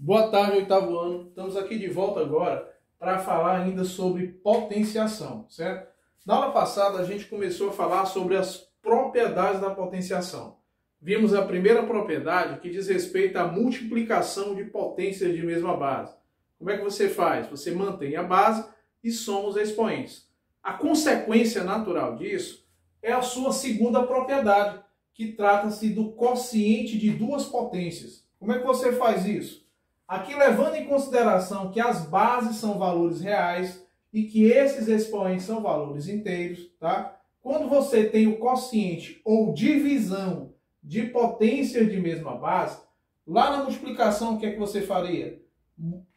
Boa tarde, oitavo ano. Estamos aqui de volta agora para falar ainda sobre potenciação, certo? Na aula passada a gente começou a falar sobre as propriedades da potenciação. Vimos a primeira propriedade que diz respeito à multiplicação de potências de mesma base. Como é que você faz? Você mantém a base e soma os expoentes. A consequência natural disso é a sua segunda propriedade, que trata-se do quociente de duas potências. Como é que você faz isso? Aqui levando em consideração que as bases são valores reais e que esses expoentes são valores inteiros, tá? Quando você tem o quociente ou divisão de potências de mesma base, lá na multiplicação o que é que você faria?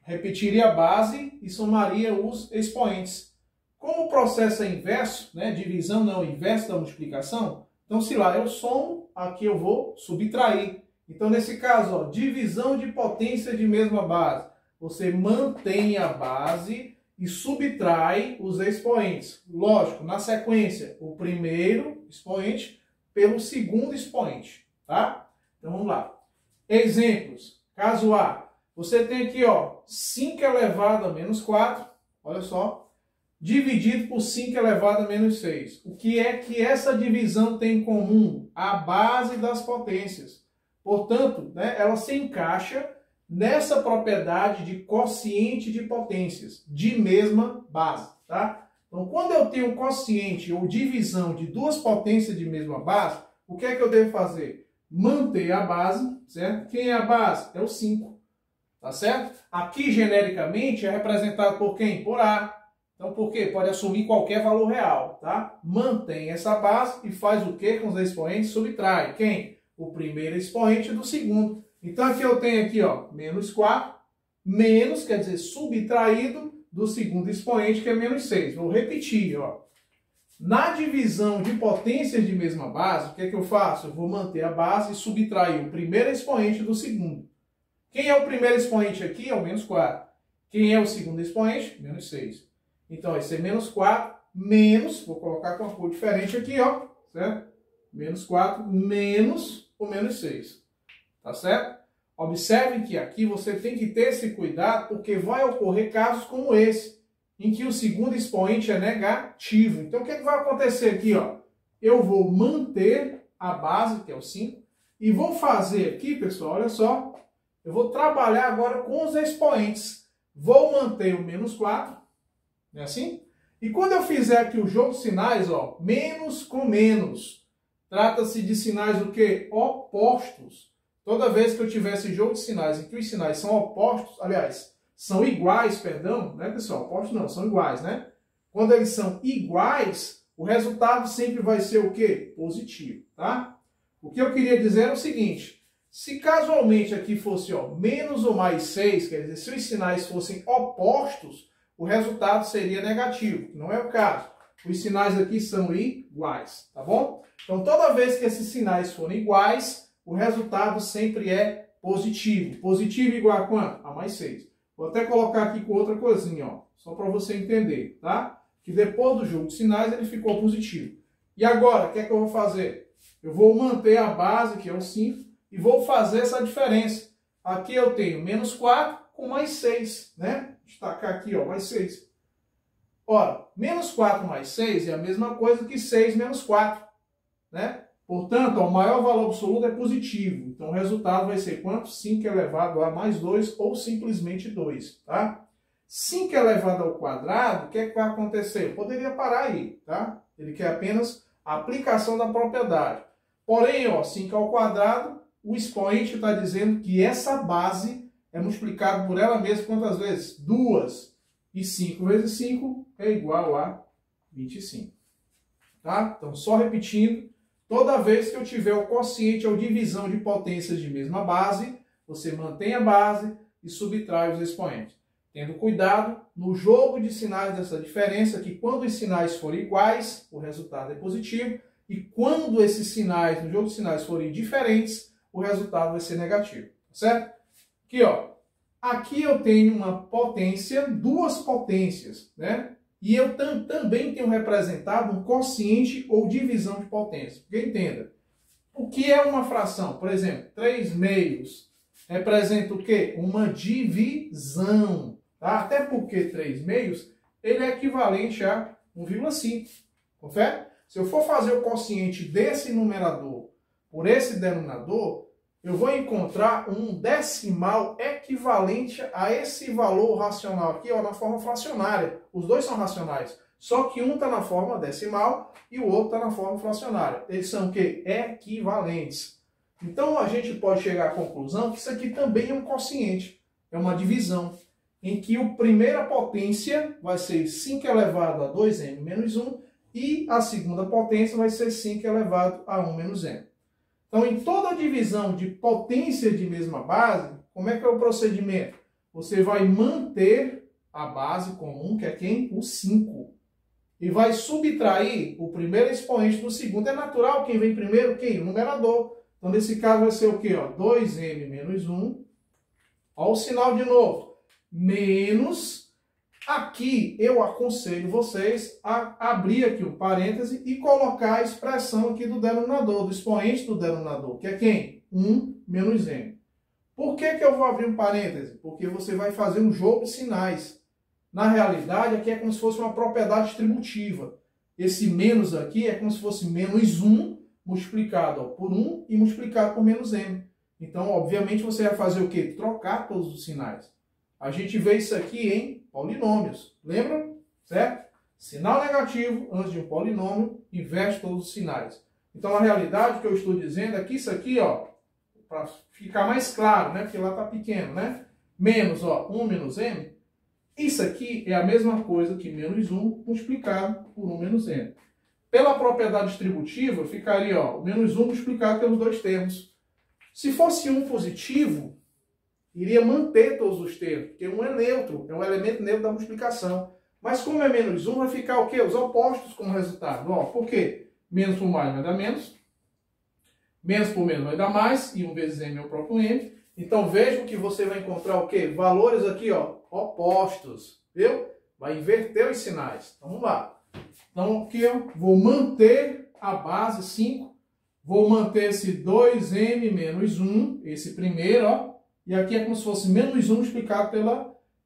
Repetiria a base e somaria os expoentes. Como o processo é inverso, né? Divisão não é o inverso da multiplicação, então se lá eu somo, aqui eu vou subtrair. Então, nesse caso, ó, divisão de potência de mesma base. Você mantém a base e subtrai os expoentes. Lógico, na sequência, o primeiro expoente pelo segundo expoente, tá? Então, vamos lá. Exemplos. Caso A. Você tem aqui, ó, 5 elevado a menos 4. Olha só. Dividido por 5 elevado a menos 6. O que é que essa divisão tem em comum? A base das potências. Portanto, né, ela se encaixa nessa propriedade de quociente de potências, de mesma base. Tá? Então, quando eu tenho quociente ou divisão de duas potências de mesma base, o que é que eu devo fazer? Manter a base, certo? Quem é a base? É o 5. Tá certo? Aqui, genericamente, é representado por quem? Por A. Então, por quê? Pode assumir qualquer valor real. Tá? Mantém essa base e faz o quê com os expoentes? Subtrai. Quem? O primeiro expoente do segundo. Então, aqui eu tenho aqui, ó, menos 4, menos, quer dizer, subtraído do segundo expoente, que é menos 6. Vou repetir, ó. Na divisão de potências de mesma base, o que é que eu faço? Eu vou manter a base e subtrair o primeiro expoente do segundo. Quem é o primeiro expoente aqui? É o menos 4. Quem é o segundo expoente? Menos 6. Então, vai ser menos 4, menos, vou colocar com uma cor diferente aqui, ó, certo? Menos 4, menos o menos 6. Tá certo? Observe que aqui você tem que ter esse cuidado, porque vai ocorrer casos como esse, em que o segundo expoente é negativo. Então, o que é que vai acontecer aqui, ó? Eu vou manter a base, que é o 5, e vou fazer aqui, pessoal, olha só, eu vou trabalhar agora com os expoentes. Vou manter o menos 4, não é assim? E quando eu fizer aqui o jogo de sinais, ó, menos com menos, trata-se de sinais o quê? Opostos. Toda vez que eu tiver esse jogo de sinais em que os sinais são opostos, aliás, são iguais, perdão, né, pessoal? Opostos não, são iguais, né? Quando eles são iguais, o resultado sempre vai ser o quê? Positivo, tá? O que eu queria dizer é o seguinte, se casualmente aqui fosse, ó, menos ou mais 6, quer dizer, se os sinais fossem opostos, o resultado seria negativo, não é o caso. Os sinais aqui são iguais, tá bom? Então, toda vez que esses sinais forem iguais, o resultado sempre é positivo. Positivo igual a quanto? A mais 6. Vou até colocar aqui com outra coisinha, ó, só para você entender, tá? Que depois do jogo de sinais ele ficou positivo. E agora, o que é que eu vou fazer? Eu vou manter a base, que é o 5, e vou fazer essa diferença. Aqui eu tenho menos 4 com mais 6, né? Destacar aqui, ó, mais 6. Ora, menos 4 mais 6 é a mesma coisa que 6 menos 4, né? Portanto, o maior valor absoluto é positivo. Então, o resultado vai ser quanto? 5 elevado a mais 2 ou simplesmente 2, tá? 5 elevado ao quadrado, o que é que vai acontecer? Eu poderia parar aí, tá? Ele quer apenas a aplicação da propriedade. Porém, ó, 5 ao quadrado, o expoente está dizendo que essa base é multiplicada por ela mesma quantas vezes? 2. E 5 vezes 5 é igual a 25. Tá? Então, só repetindo, toda vez que eu tiver o quociente ou divisão de potências de mesma base, você mantém a base e subtrai os expoentes. Tendo cuidado no jogo de sinais dessa diferença, que quando os sinais forem iguais, o resultado é positivo, e quando esses sinais, no jogo de sinais, forem diferentes, o resultado vai ser negativo. Certo? Aqui, ó. Aqui eu tenho uma potência, duas potências, né? E eu também tenho representado um quociente ou divisão de potência. Porque entenda, o que é uma fração? Por exemplo, 3 meios representa o quê? Uma divisão. Tá? Até porque 3 meios, ele é equivalente a 1,5. Confere? Se eu for fazer o quociente desse numerador por esse denominador, eu vou encontrar um decimal equivalente a esse valor racional aqui, ó, na forma fracionária. Os dois são racionais. Só que um está na forma decimal e o outro está na forma fracionária. Eles são o quê? Equivalentes. Então a gente pode chegar à conclusão que isso aqui também é um quociente. É uma divisão. Em que a primeira potência vai ser 5 elevado a 2m menos 1 e a segunda potência vai ser 5 elevado a 1 menos m. Então, em toda divisão de potência de mesma base, como é que é o procedimento? Você vai manter a base comum, que é quem? O 5. E vai subtrair o primeiro expoente do segundo. É natural quem vem primeiro, quem? O numerador. Então, nesse caso, vai ser o quê? Ó, 2m menos 1. Olha o sinal de novo. Menos... Aqui eu aconselho vocês a abrir aqui o parêntese e colocar a expressão aqui do denominador, do expoente do denominador, que é quem? 1 menos m. Por que eu vou abrir um parêntese? Porque você vai fazer um jogo de sinais. Na realidade, aqui é como se fosse uma propriedade distributiva. Esse menos aqui é como se fosse menos 1 multiplicado por 1 e multiplicado por menos m. Então, obviamente, você vai fazer o quê? Trocar todos os sinais. A gente vê isso aqui em polinômios. Lembram? Certo? Sinal negativo antes de um polinômio, inverte todos os sinais. Então, na realidade, o que eu estou dizendo é que isso aqui, ó, para ficar mais claro, né? Porque lá está pequeno, né? Menos, ó, 1 menos m. Isso aqui é a mesma coisa que menos 1 multiplicado por 1 menos m. Pela propriedade distributiva, ficaria, ó, menos 1 multiplicado pelos dois termos. Se fosse 1 positivo, iria manter todos os termos, porque 1 é neutro, é um elemento neutro da multiplicação. Mas como é menos 1, vai ficar o quê? Os opostos como resultado. Ó, por quê? Menos por mais vai dar menos. Menos por menos vai dar mais. E 1 vezes m é o próprio m. Então vejam que você vai encontrar o quê? Valores aqui, ó, opostos. Viu? Vai inverter os sinais. Então vamos lá. Então aqui eu vou manter a base 5. Vou manter esse 2m menos 1, esse primeiro, ó. E aqui é como se fosse menos 1 multiplicado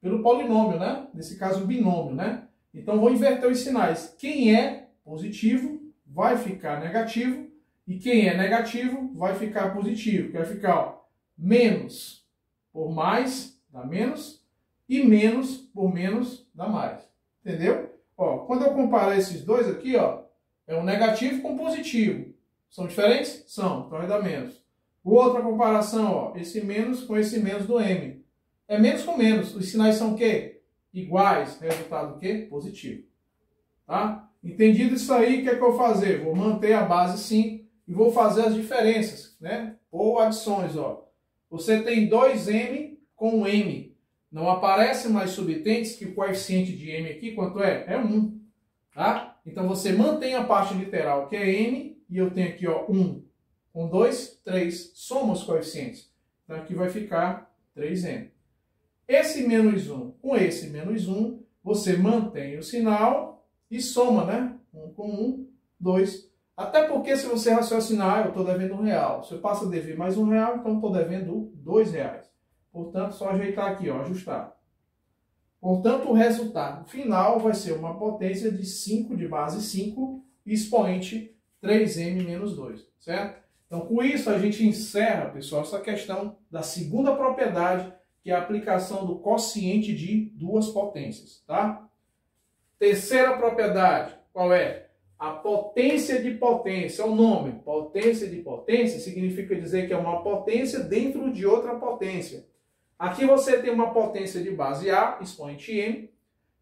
pelo polinômio, né? Nesse caso, binômio, né? Então, vou inverter os sinais. Quem é positivo vai ficar negativo. E quem é negativo vai ficar positivo. Que vai ficar, ó, menos por mais dá menos. E menos por menos dá mais. Entendeu? Ó, quando eu comparo esses dois aqui, ó, é um negativo com positivo. São diferentes? São. Então, vai dar menos. Outra comparação, ó, esse menos com esse menos do m. É menos com menos. Os sinais são o quê? Iguais. Resultado o quê? Positivo. Tá? Entendido isso aí, o que é que eu vou fazer? Vou manter a base 5 e vou fazer as diferenças, né? Ou adições, ó. Você tem 2m com m. Não aparece mais subtentes que o coeficiente de m aqui, quanto é? É 1. Tá? Então, você mantém a parte literal, que é m, e eu tenho aqui, ó, 1. Com 2, 3. Soma os coeficientes. Então, aqui vai ficar 3m. Esse menos 1 com esse menos 1, você mantém o sinal e soma, né? 1 com 1, 2. Até porque se você raciocinar, eu estou devendo R$1. Se eu passo a dever mais R$1, então estou devendo R$2. Portanto, só ajeitar aqui, ó, ajustar. Portanto, o resultado final vai ser uma potência de 5, de base 5, expoente 3m menos 2, certo? Então, com isso, a gente encerra, pessoal, essa questão da segunda propriedade, que é a aplicação do quociente de duas potências, tá? Terceira propriedade, qual é? A potência de potência, é o nome. Potência de potência significa dizer que é uma potência dentro de outra potência. Aqui você tem uma potência de base A, expoente m,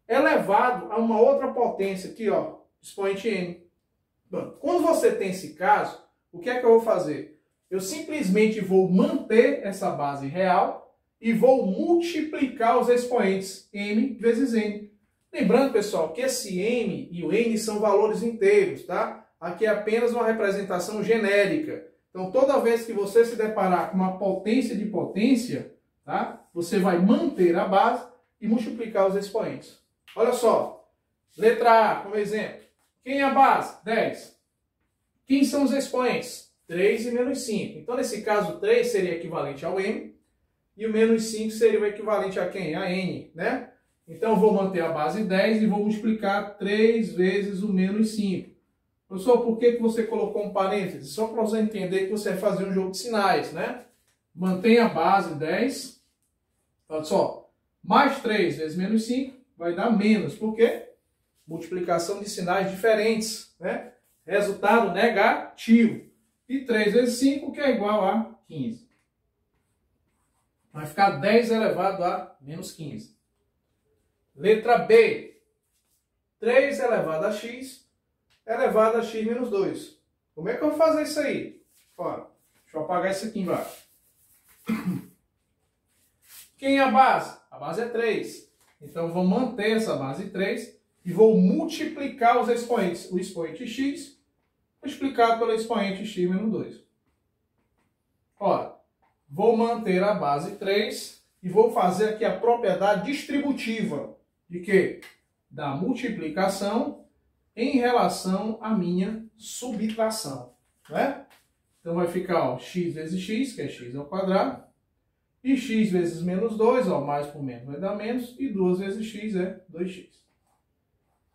elevado a uma outra potência aqui, ó, expoente n. Bom, quando você tem esse caso, o que é que eu vou fazer? Eu simplesmente vou manter essa base real e vou multiplicar os expoentes m vezes n. Lembrando, pessoal, que esse m e o n são valores inteiros, tá? Aqui é apenas uma representação genérica. Então, toda vez que você se deparar com uma potência de potência, tá? Você vai manter a base e multiplicar os expoentes. Olha só, letra A como exemplo. Quem é a base? 10. Quem são os expoentes? 3 e menos 5. Então, nesse caso, 3 seria equivalente ao m. e o menos 5 seria o equivalente a quem? A n, né? Então, eu vou manter a base 10 e vou multiplicar 3 vezes o menos 5. Professor, por que você colocou um parênteses? Só para você entender que você vai fazer um jogo de sinais, né? Mantém a base 10. Olha só. Mais 3 vezes menos 5 vai dar menos. Por quê? Multiplicação de sinais diferentes, né? Resultado negativo. E 3 vezes 5, que é igual a 15. Vai ficar 10 elevado a menos 15. Letra B. 3 elevado a x elevado a x menos 2. Como é que eu vou fazer isso aí? Ó, deixa eu apagar isso aqui embaixo. Quem é a base? A base é 3. Então, eu vou manter essa base 3 e vou multiplicar os expoentes. O expoente x multiplicado pelo expoente x menos 2. Ora, vou manter a base 3 e vou fazer aqui a propriedade distributiva. De quê? Da multiplicação em relação à minha subtração. Né? Então vai ficar ó, x vezes x, que é x ao quadrado. E x vezes menos 2, ó, mais por menos vai dar menos. E 2 vezes x é 2x.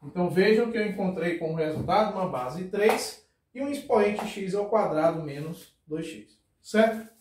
Então vejam que eu encontrei como resultado uma base 3 e um expoente x ao quadrado menos 2x. Certo?